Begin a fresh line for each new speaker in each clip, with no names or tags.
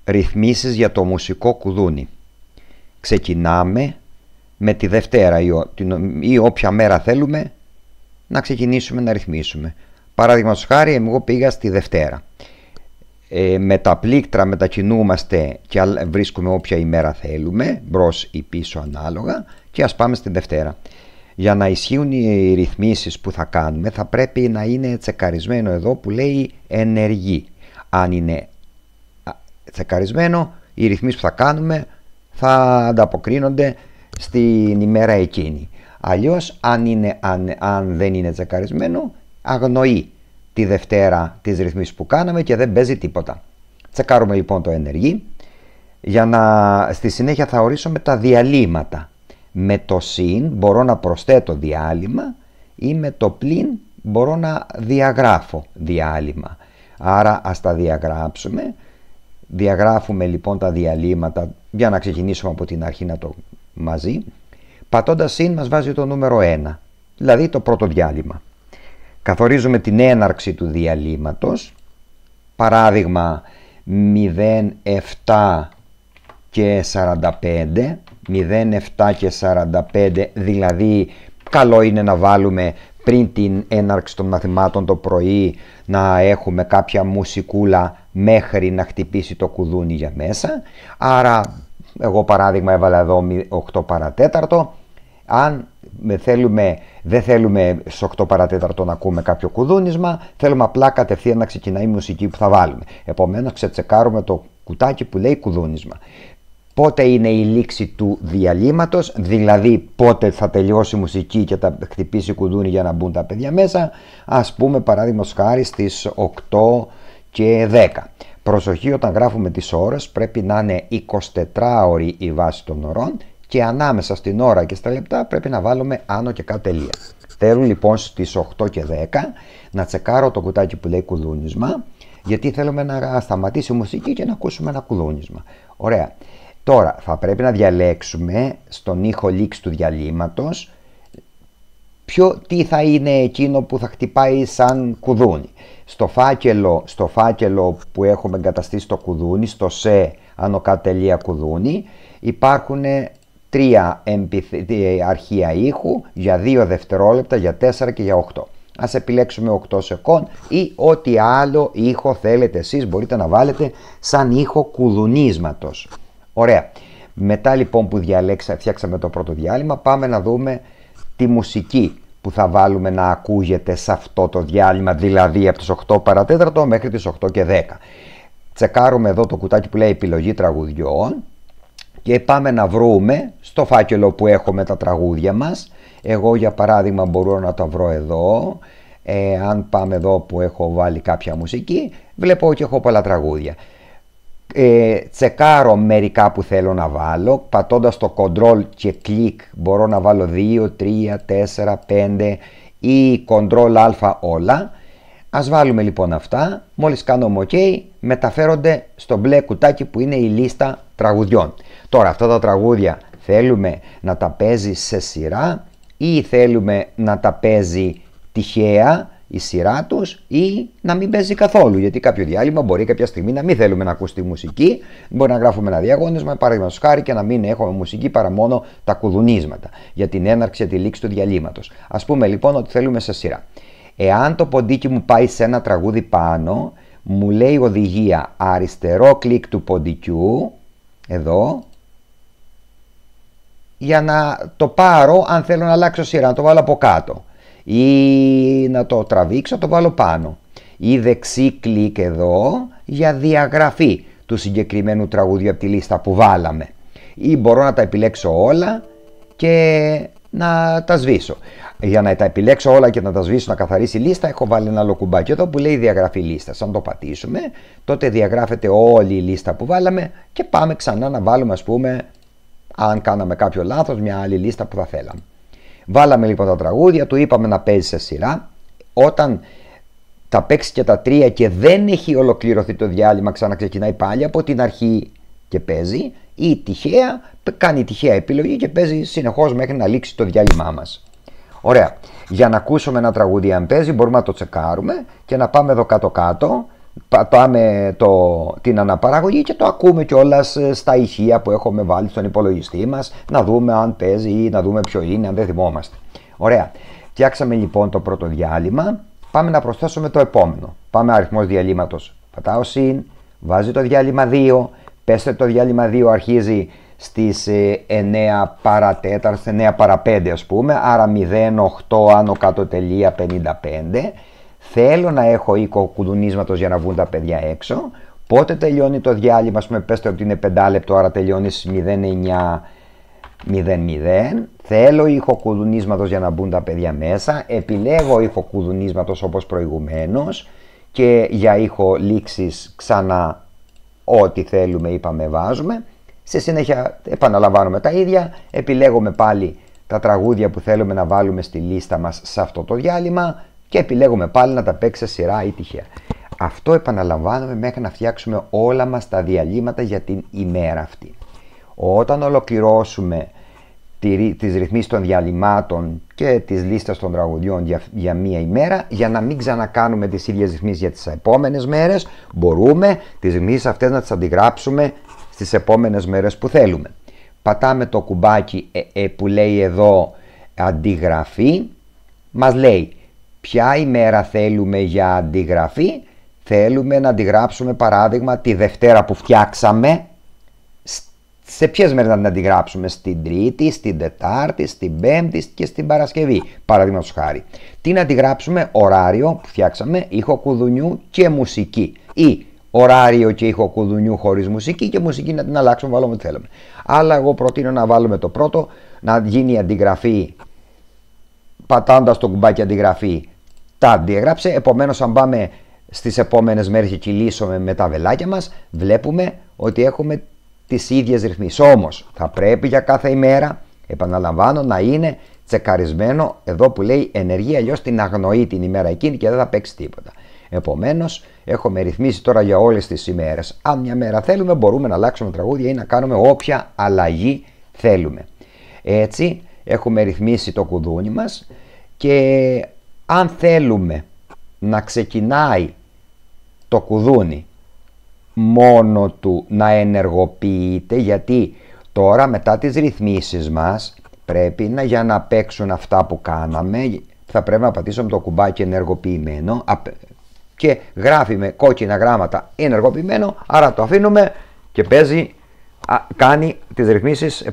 Ρυθμίσεις για το μουσικό κουδούνι. Ξεκινάμε με τη Δευτέρα ή όποια μέρα θέλουμε να ξεκινήσουμε να ρυθμίσουμε. Παράδειγματος χάρη, εγώ πήγα στη Δευτέρα. Με τα πλήκτρα μετακινούμαστε και βρίσκουμε όποια ημέρα θέλουμε, μπρος ή πίσω ανάλογα, και ας πάμε στη Δευτέρα. Για να ισχύουν οι ρυθμίσεις που θα κάνουμε θα πρέπει να είναι τσεκαρισμένο εδώ που λέει ενεργή. Αν είναι τσεκαρισμένο, οι ρυθμίσεις που θα κάνουμε θα ανταποκρίνονται στην ημέρα εκείνη. Αλλιώς αν δεν είναι τσεκαρισμένο, αγνοεί τη Δευτέρα τις ρυθμίσεις που κάναμε και δεν παίζει τίποτα. Τσεκάρουμε λοιπόν το ενεργή. Στη συνέχεια θα ορίσουμε τα διαλύματα. Με το συν μπορώ να προσθέτω διάλειμμα ή με το πλην μπορώ να διαγράφω διάλειμμα. Άρα ας τα διαγράψουμε. Διαγράφουμε λοιπόν τα διαλύματα για να ξεκινήσουμε από την αρχή μαζί. Πατώντας συν μας βάζει το νούμερο 1, δηλαδή το πρώτο διάλειμμα. Καθορίζουμε την έναρξη του διαλύματος. Παράδειγμα 07 και 45. 07 και 45, δηλαδή καλό είναι να βάλουμε πριν την έναρξη των μαθημάτων το πρωί να έχουμε κάποια μουσικούλα μέχρι να χτυπήσει το κουδούνι για μέσα. Άρα εγώ παράδειγμα έβαλα εδώ 8 παρατέταρτο. Αν δεν θέλουμε στις 8 παρατέταρτο να ακούμε κάποιο κουδούνισμα, θέλουμε απλά κατευθείαν να ξεκινάει η μουσική που θα βάλουμε. Επομένως ξετσεκάρουμε το κουτάκι που λέει κουδούνισμα. Πότε είναι η λήξη του διαλύματος, δηλαδή πότε θα τελειώσει η μουσική και θα χτυπήσει κουδούνι για να μπουν τα παιδιά μέσα. Ας πούμε παράδειγμα χάρη στις 8 και 10. Προσοχή, όταν γράφουμε τις ώρες πρέπει να είναι 24 ώρη η βάση των ωρών και ανάμεσα στην ώρα και στα λεπτά πρέπει να βάλουμε άνω και κάτω τελεία. Θέλω λοιπόν στις 8 και 10 να τσεκάρω το κουτάκι που λέει κουδούνισμα, γιατί θέλουμε να σταματήσει η μουσική και να ακούσουμε ένα κουδούνισμα. Ωραία. Τώρα θα πρέπει να διαλέξουμε στον ήχο λήξη του διαλύματος τι θα είναι εκείνο που θα χτυπάει σαν κουδούνι. Στο φάκελο που έχουμε εγκαταστήσει το κουδούνι, στο σε άνω κάτω τελεία κουδούνι, υπάρχουν 3 αρχεία ήχου για 2 δευτερόλεπτα, για 4 και για 8. Ας επιλέξουμε 8 σεκόντ ή ό,τι άλλο ήχο θέλετε εσείς, μπορείτε να βάλετε σαν ήχο κουδουνίσματος. Ωραία. Μετά λοιπόν που φτιάξαμε το πρώτο διάλειμμα, πάμε να δούμε τη μουσική που θα βάλουμε να ακούγεται σε αυτό το διάλειμμα, δηλαδή από τις 8 παρατέταρτο μέχρι τις 8 και 10. Τσεκάρουμε εδώ το κουτάκι που λέει επιλογή τραγουδιών και πάμε να βρούμε στο φάκελο που έχουμε τα τραγούδια μας. Εγώ για παράδειγμα μπορώ να τα βρω εδώ. Αν πάμε εδώ που έχω βάλει κάποια μουσική, βλέπω ότι έχω πολλά τραγούδια. Τσεκάρω μερικά που θέλω να βάλω, πατώντας το control και κλικ μπορώ να βάλω 2, 3, 4, 5 ή control α όλα. Ας βάλουμε λοιπόν αυτά, μόλις κάνουμε ok μεταφέρονται στο μπλε κουτάκι που είναι η λίστα τραγουδιών. Τώρα αυτά τα τραγούδια θέλουμε να τα παίζει σε σειρά ή θέλουμε να τα παίζει τυχαία η σειρά τους ή να μην παίζει καθόλου, γιατί κάποιο διάλειμμα μπορεί κάποια στιγμή να μην θέλουμε να ακούσει τη μουσική, μπορεί να γράφουμε ένα διαγώνισμα παραδείγματος χάρη και να μην έχουμε μουσική παρά μόνο τα κουδουνίσματα για την έναρξη και τη λήξη του διαλύματος. Ας πούμε λοιπόν ότι θέλουμε σε σειρά. Εάν το ποντίκι μου πάει σε ένα τραγούδι πάνω, μου λέει οδηγία αριστερό κλικ του ποντικιού εδώ, για να το πάρω αν θέλω να αλλάξω σειρά, να το βάλω από κάτω ή να το τραβήξω, το βάλω πάνω, ή δεξί κλικ εδώ για διαγραφή του συγκεκριμένου τραγουδιού από τη λίστα που βάλαμε, ή μπορώ να τα επιλέξω όλα και να τα σβήσω. Για να τα επιλέξω όλα και να τα σβήσω, να καθαρίσει η λίστα, έχω βάλει ένα άλλο κουμπάκι εδώ που λέει διαγραφή λίστας. Αν το πατήσουμε, τότε διαγράφεται όλη η λίστα που βάλαμε και πάμε ξανά να βάλουμε, ας πούμε, αν κάναμε κάποιο λάθος, μια άλλη λίστα που θα θέλαμε. Βάλαμε λοιπόν τα τραγούδια, του είπαμε να παίζει σε σειρά. Όταν τα παίξει και τα 3 και δεν έχει ολοκληρωθεί το διάλειμμα, ξαναξεκινάει πάλι από την αρχή και παίζει, ή τυχαία κάνει τυχαία επιλογή και παίζει συνεχώς μέχρι να λήξει το διάλειμμά μας. Ωραία. Για να ακούσουμε ένα τραγούδι αν παίζει μπορούμε να το τσεκάρουμε και να πάμε εδώ κάτω κάτω πατάμε την αναπαραγωγή και το ακούμε κιόλας στα ηχεία που έχουμε βάλει στον υπολογιστή μας, να δούμε αν παίζει ή να δούμε ποιο είναι, αν δεν θυμόμαστε. Ωραία. Φτιάξαμε λοιπόν το πρώτο διάλειμμα. Πάμε να προσθέσουμε το επόμενο. Πάμε αριθμός διαλύματος. Πατάω συν, βάζει το διάλειμμα 2. Πέστε το διάλειμμα 2 αρχίζει στις 9 παρατέταρτο, 9 παρα 5 ας πούμε. Άρα 0,8 άνω κάτω τελεία 55. Θέλω να έχω οίκο κουδουνίσματος για να βγουν τα παιδιά έξω. Πότε τελειώνει το διάλειμμα, ας πούμε, πέστε ότι είναι 5 λεπτό, άρα τελειώνει στις 09:00. Θέλω ήχο κουδουνίσματος για να μπουν τα παιδιά μέσα. Επιλέγω ήχο κουδουνίσματος όπως προηγουμένως και για ήχο λήξης ξανά ό,τι θέλουμε είπαμε βάζουμε. Στη συνέχεια επαναλαμβάνουμε τα ίδια. Επιλέγουμε πάλι τα τραγούδια που θέλουμε να βάλουμε στη λίστα μας σε αυτό το διάλειμμα και επιλέγουμε πάλι να τα παίξει σε σειρά ή τυχαία. Αυτό επαναλαμβάνουμε μέχρι να φτιάξουμε όλα μας τα διαλύματα για την ημέρα αυτή. Όταν ολοκληρώσουμε τις ρυθμίσεις των διαλυμάτων και τις λίστες των τραγουδιών για μία ημέρα, για να μην ξανακάνουμε τις ίδιες ρυθμίσεις για τις επόμενες μέρες, μπορούμε τις ρυθμίσεις αυτές να τις αντιγράψουμε στις επόμενες μέρες που θέλουμε. Πατάμε το κουμπάκι που λέει εδώ αντιγραφή, μας λέει ποια ημέρα θέλουμε για αντιγραφή. Θέλουμε να αντιγράψουμε παράδειγμα τη Δευτέρα που φτιάξαμε. Σε ποιες μέρες να την αντιγράψουμε? Στην Τρίτη, στην Τετάρτη, στην Πέμπτη και στην Παρασκευή, παραδείγματος χάρη. Τι να αντιγράψουμε? Ωράριο που φτιάξαμε, ήχο κουδουνιού και μουσική. Ή ωράριο και ήχο κουδουνιού χωρίς μουσική και μουσική να την αλλάξουμε, βάλουμε ό,τι θέλουμε. Αλλά εγώ προτείνω να βάλουμε το πρώτο, να γίνει αντιγραφή, πατώντας το κουμπάκι αντιγραφή, τα αντιγράψε. Επομένως, αν πάμε στις επόμενες μέρες και κυλήσουμε με τα βελάκια μας, βλέπουμε ότι έχουμε τις ίδιες ρυθμίσεις. Όμως θα πρέπει για κάθε ημέρα, επαναλαμβάνω, να είναι τσεκαρισμένο εδώ που λέει ενεργή, αλλιώς την αγνοεί την ημέρα εκείνη και δεν θα παίξει τίποτα. Επομένως έχουμε ρυθμίσει τώρα για όλες τις ημέρες. Αν μια μέρα θέλουμε μπορούμε να αλλάξουμε τραγούδια ή να κάνουμε όποια αλλαγή θέλουμε. Έτσι έχουμε ρυθμίσει το κουδούνι μας και αν θέλουμε να ξεκινάει το κουδούνι μόνο του να ενεργοποιείται, γιατί τώρα μετά τις ρυθμίσεις μας πρέπει για να παίξουν αυτά που κάναμε θα πρέπει να πατήσουμε το κουμπάκι ενεργοποιημένο και γράφει με κόκκινα γράμματα ενεργοποιημένο, άρα το αφήνουμε και παίζει, κάνει τις ρυθμίσεις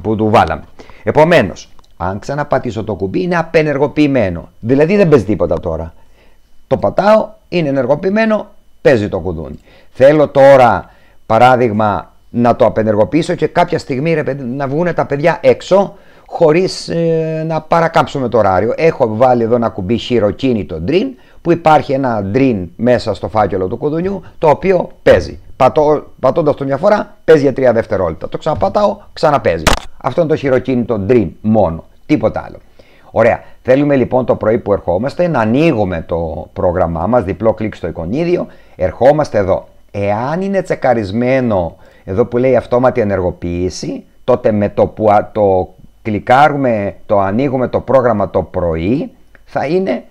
που του βάλαμε. Επομένως, αν ξαναπατήσω το κουμπί είναι απενεργοποιημένο, δηλαδή δεν παίζει τίποτα τώρα. Το πατάω, είναι ενεργοποιημένο, παίζει το κουδούνι. Θέλω τώρα παράδειγμα να το απενεργοποιήσω και κάποια στιγμή να βγουν τα παιδιά έξω χωρίς να παρακάμψουμε το ωράριο. Έχω βάλει εδώ ένα κουμπί χειροκίνητο ντριν που υπάρχει ένα ντριν μέσα στο φάκελο του κουδουνιού το οποίο παίζει. Πατώντας το μια φορά παίζει για 3 δευτερόλεπτα. Το ξαναπατάω, ξαναπαίζει. Αυτό είναι το χειροκίνητο ντριν μόνο, τίποτα άλλο. Ωραία. Θέλουμε λοιπόν το πρωί που ερχόμαστε να ανοίγουμε το πρόγραμμά μας, διπλό κλικ στο εικονίδιο, ερχόμαστε εδώ. Εάν είναι τσεκαρισμένο εδώ που λέει αυτόματη ενεργοποίηση, τότε με το που το κλικάρουμε, το ανοίγουμε το πρόγραμμα το πρωί, θα είναι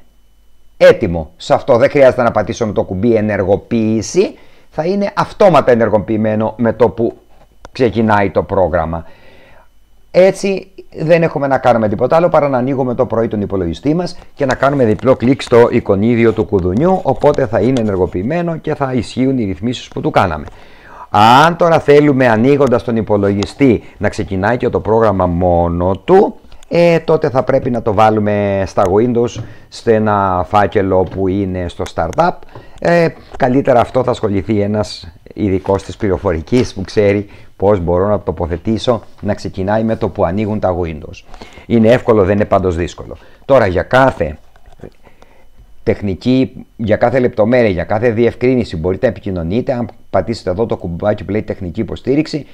έτοιμο. Σε αυτό δεν χρειάζεται να πατήσουμε το κουμπί ενεργοποίηση, θα είναι αυτόματα ενεργοποιημένο με το που ξεκινάει το πρόγραμμα. Έτσι δεν έχουμε να κάνουμε τίποτα άλλο παρά να ανοίγουμε το πρωί τον υπολογιστή μας και να κάνουμε διπλό κλικ στο εικονίδιο του κουδουνιού, οπότε θα είναι ενεργοποιημένο και θα ισχύουν οι ρυθμίσεις που του κάναμε. Αν τώρα θέλουμε ανοίγοντας τον υπολογιστή να ξεκινάει και το πρόγραμμα μόνο του, τότε θα πρέπει να το βάλουμε στα Windows σε ένα φάκελο που είναι στο Startup. Καλύτερα αυτό θα ασχοληθεί ένας ειδικός της πληροφορικής που ξέρει πώς μπορώ να τοποθετήσω να ξεκινάει με το που ανοίγουν τα Windows. Είναι εύκολο, δεν είναι πάντως δύσκολο. Τώρα για κάθε τεχνική, για κάθε λεπτομέρεια, για κάθε διευκρίνηση μπορείτε να επικοινωνείτε. Αν πατήσετε εδώ το κουμπάκι που λέει τεχνική υποστήριξη,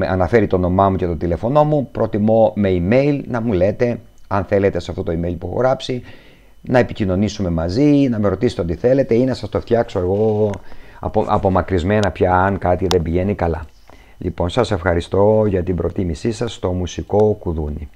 αναφέρει το όνομά μου και το τηλέφωνό μου. Προτιμώ με email να μου λέτε αν θέλετε σε αυτό το email που έχω γράψει να επικοινωνήσουμε μαζί, να με ρωτήσετε ό,τι θέλετε ή να σας το φτιάξω εγώ απομακρυσμένα πια αν κάτι δεν πηγαίνει καλά. Λοιπόν, σας ευχαριστώ για την προτίμησή σας στο μουσικό κουδούνι.